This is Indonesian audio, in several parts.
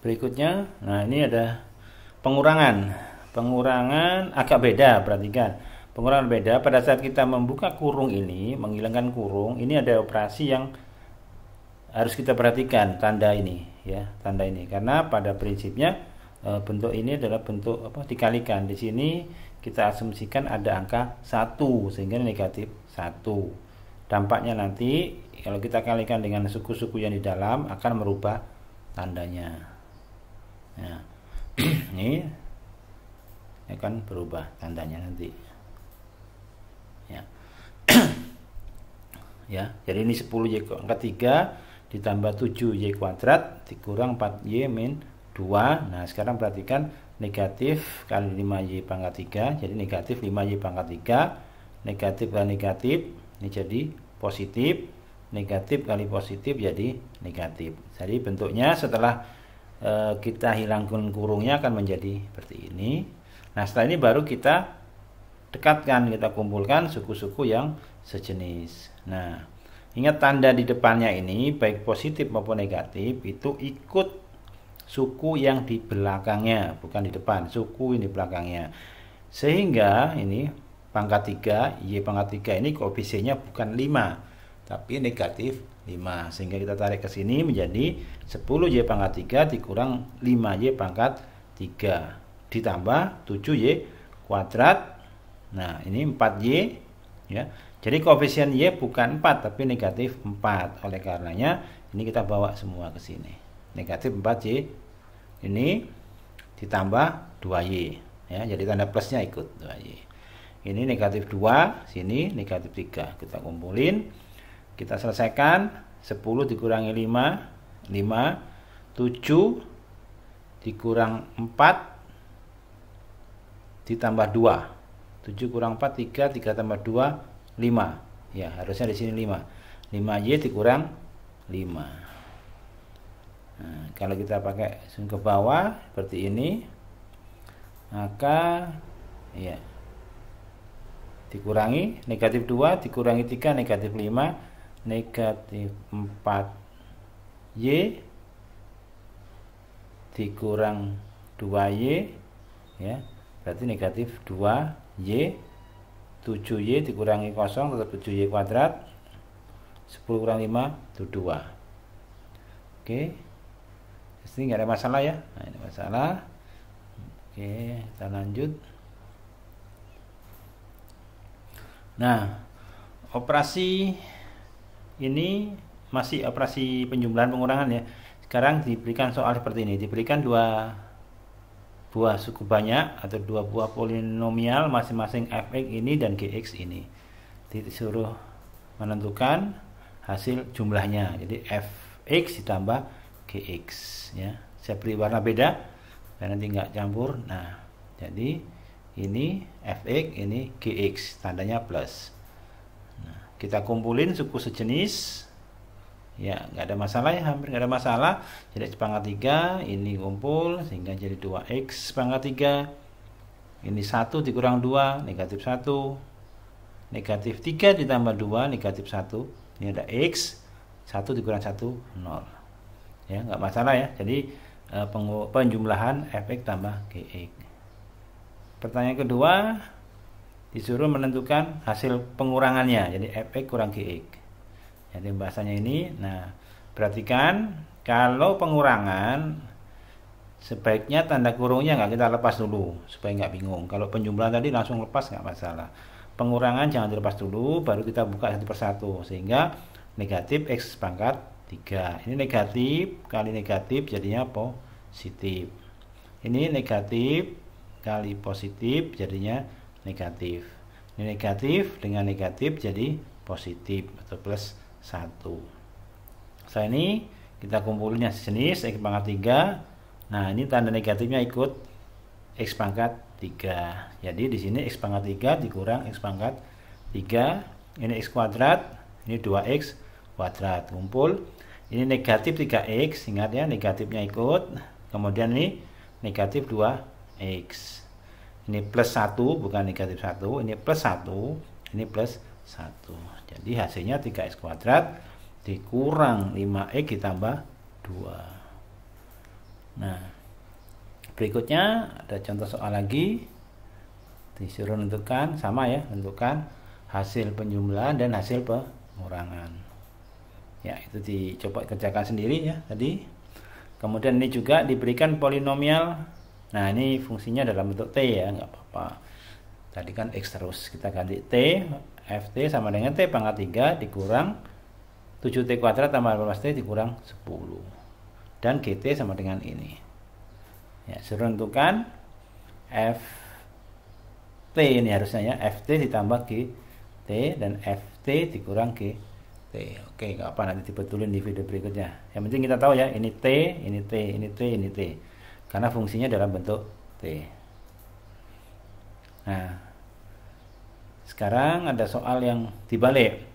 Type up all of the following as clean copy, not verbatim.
Berikutnya, nah ini ada pengurangan. Pengurangan agak beda, perhatikan. Pengurangan beda pada saat kita membuka kurung ini, menghilangkan kurung, ini ada operasi yang harus kita perhatikan, tanda ini ya, tanda ini. Karena pada prinsipnya bentuk ini adalah bentuk dikalikan. Di sini kita asumsikan ada angka 1 sehingga negatif 1. Dampaknya nanti kalau kita kalikan dengan suku-suku yang di dalam akan merubah tandanya. Nah, ini akan berubah tandanya nanti. Ya. Ya, jadi ini 10y angka 3 ditambah 7y kuadrat dikurang 4y min 2. Nah, sekarang perhatikan negatif kali 5y pangkat 3 jadi negatif 5y pangkat 3. Negatif kali negatif ini jadi positif. Negatif kali positif jadi negatif. Jadi bentuknya setelah kita hilangkan kurungnya akan menjadi seperti ini. Nah, setelah ini baru kita dekatkan, kita kumpulkan suku-suku yang sejenis. Nah, ingat tanda di depannya ini baik positif maupun negatif itu ikut suku yang di belakangnya, bukan di depan, suku yang di belakangnya. Sehingga ini pangkat 3, y pangkat 3 ini koefisiennya bukan 5 tapi negatif 5, sehingga kita tarik ke sini menjadi 10y pangkat 3 dikurang 5y pangkat 3 ditambah 7y kuadrat. Nah, ini 4y ya. Jadi koefisien y bukan 4 tapi negatif 4. Oleh karenanya ini kita bawa semua ke sini. Negatif 4y ini ditambah 2y ya. Jadi tanda plusnya ikut 2y. Ini negatif 2, sini negatif 3. Kita kumpulin. Kita selesaikan. 10 dikurangi 5, 7 dikurang 4 ditambah 2. 7 kurang 4 3, 3 tambah 2 5. Ya, harusnya di sini 5. 5y dikurang 5. Nah, kalau kita pakai ke bawah seperti ini, maka ya dikurangi negatif 2 dikurangi 3 negatif 5 negatif 4y dikurang 2y ya, berarti negatif 2y. 7y dikurangi 0 tetap 7y kuadrat. 10 kurang 5 itu 2. Oke, ini nggak ada masalah ya. Nah, ini masalah. Oke, kita lanjut. Nah, operasi ini masih operasi penjumlahan pengurangan ya. Sekarang diberikan soal seperti ini, diberikan dua buah suku banyak atau dua buah polinomial masing-masing fx ini dan gx ini. Disuruh menentukan hasil jumlahnya. Jadi fx ditambah gx ya. Saya beri warna beda karena nanti nggak campur. Nah, jadi ini fx, ini gx, tandanya plus. Nah, kita kumpulin suku sejenis. Ya, nggak ada masalah ya, hampir nggak ada masalah. Jadi x pangkat 3 ini kumpul sehingga jadi 2x pangkat 3. Ini 1 dikurang 2 negatif 1. Negatif 3 ditambah 2 negatif 1. Ini ada x. 1 dikurang 1 0. Ya, nggak masalah ya. Jadi penjumlahan fx tambah gx. Pertanyaan kedua, disuruh menentukan hasil pengurangannya. Jadi fx kurang gx. Jadi bahasanya ini, nah perhatikan kalau pengurangan sebaiknya tanda kurungnya nggak kita lepas dulu supaya nggak bingung. Kalau penjumlahan tadi langsung lepas nggak masalah. Pengurangan jangan dilepas dulu, baru kita buka satu persatu sehingga negatif x pangkat 3. Ini negatif kali negatif jadinya positif. Ini negatif kali positif jadinya negatif. Ini negatif dengan negatif jadi positif atau plus 1. Setelah ini kita kumpulin yang sejenis x pangkat 3. Nah, ini tanda negatifnya ikut x pangkat 3. Jadi di sini x pangkat 3 dikurang x pangkat 3. Ini x kuadrat, ini 2x kuadrat. Kumpul. Ini negatif 3x, ingat ya, negatifnya ikut. Kemudian ini negatif 2x. Ini plus 1 bukan negatif 1, ini plus 1, ini plus 1. Jadi hasilnya 3x kuadrat dikurang 5x ditambah 2. Nah, berikutnya ada contoh soal lagi. Disuruh menentukan, sama ya, menentukan hasil penjumlahan dan hasil pengurangan. Ya, itu dicoba kerjakan sendiri ya tadi. Kemudian ini juga diberikan polinomial. Nah, ini fungsinya dalam bentuk T ya, nggak apa-apa. Tadi kan X terus, kita ganti T, Ft sama dengan T pangkat 3 dikurang 7T kuadrat tambah 18T dikurang 10. Dan GT sama dengan ini. Ya, suruh tentukan Ft ini harusnya ya, Ft ditambah GT dan Ft dikurang GT. Oke, nggak apa, nanti dibetulin di video berikutnya. Yang penting kita tahu ya, ini T, ini T, ini T, ini T. Karena fungsinya dalam bentuk T. Nah, sekarang ada soal yang dibalik.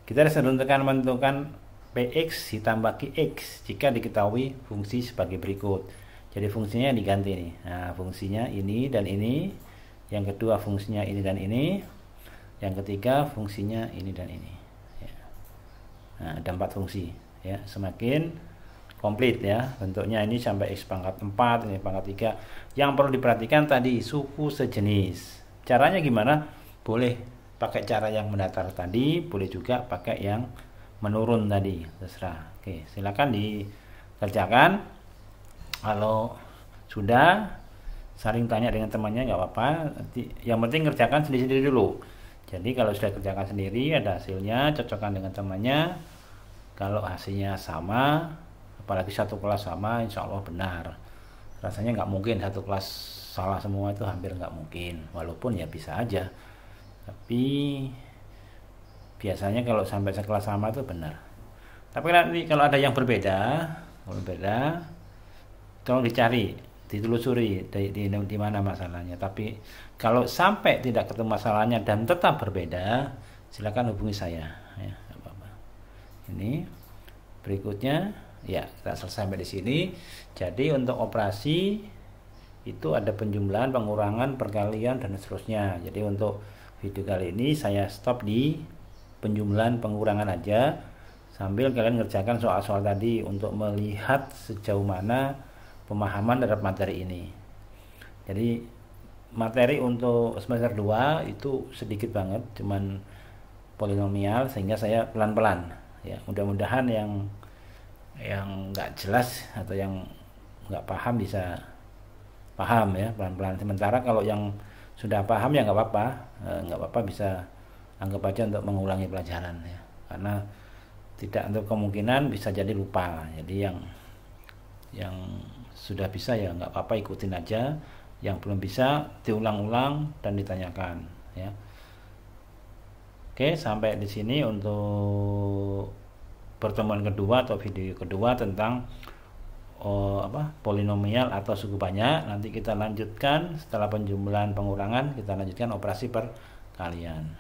Kita harus menentukan Px ditambah Qx jika diketahui fungsi sebagai berikut. Jadi fungsinya diganti nih. Nah, fungsinya ini dan ini. Yang kedua fungsinya ini dan ini. Yang ketiga fungsinya ini dan ini. Ya. Nah, ada 4 fungsi. Ya, semakin komplit ya. Bentuknya ini sampai X pangkat 4, ini pangkat 3. Yang perlu diperhatikan tadi suku sejenis. Caranya gimana? Boleh pakai cara yang mendatar tadi, boleh juga pakai yang menurun tadi, terserah. Oke, silakan dikerjakan. Kalau sudah, saling tanya dengan temannya nggak apa-apa. Nanti yang penting kerjakan sendiri-sendiri dulu. Jadi kalau sudah kerjakan sendiri, ada hasilnya, cocokkan dengan temannya. Kalau hasilnya sama, apalagi satu kelas sama, insya Allah benar. Rasanya nggak mungkin satu kelas salah semua, itu hampir nggak mungkin. Walaupun ya bisa aja, tapi biasanya kalau sampai sekelas sama itu benar. Tapi nanti kalau ada yang berbeda, tolong dicari, ditelusuri di mana masalahnya. Tapi kalau sampai tidak ketemu masalahnya dan tetap berbeda, silakan hubungi saya. Ya, apa-apa. Ini berikutnya, ya kita selesai sampai di sini. Jadi untuk operasi itu ada penjumlahan, pengurangan, perkalian dan seterusnya. Jadi untuk video kali ini saya stop di penjumlahan pengurangan aja, sambil kalian ngerjakan soal-soal tadi untuk melihat sejauh mana pemahaman terhadap materi ini. Jadi materi untuk semester 2 itu sedikit banget, cuman polinomial, sehingga saya pelan-pelan ya. Mudah-mudahan yang nggak jelas atau yang nggak paham bisa paham ya, pelan-pelan. Sementara kalau yang sudah paham ya nggak apa-apa, bisa anggap aja untuk mengulangi pelajaran ya, karena tidak untuk kemungkinan bisa jadi lupa. Jadi yang sudah bisa ya nggak apa-apa, ikutin aja. Yang belum bisa diulang-ulang dan ditanyakan ya. Oke, sampai di sini untuk pertemuan kedua atau video kedua tentang polinomial atau suku banyak. Nanti kita lanjutkan setelah penjumlahan pengurangan, kita lanjutkan operasi perkalian.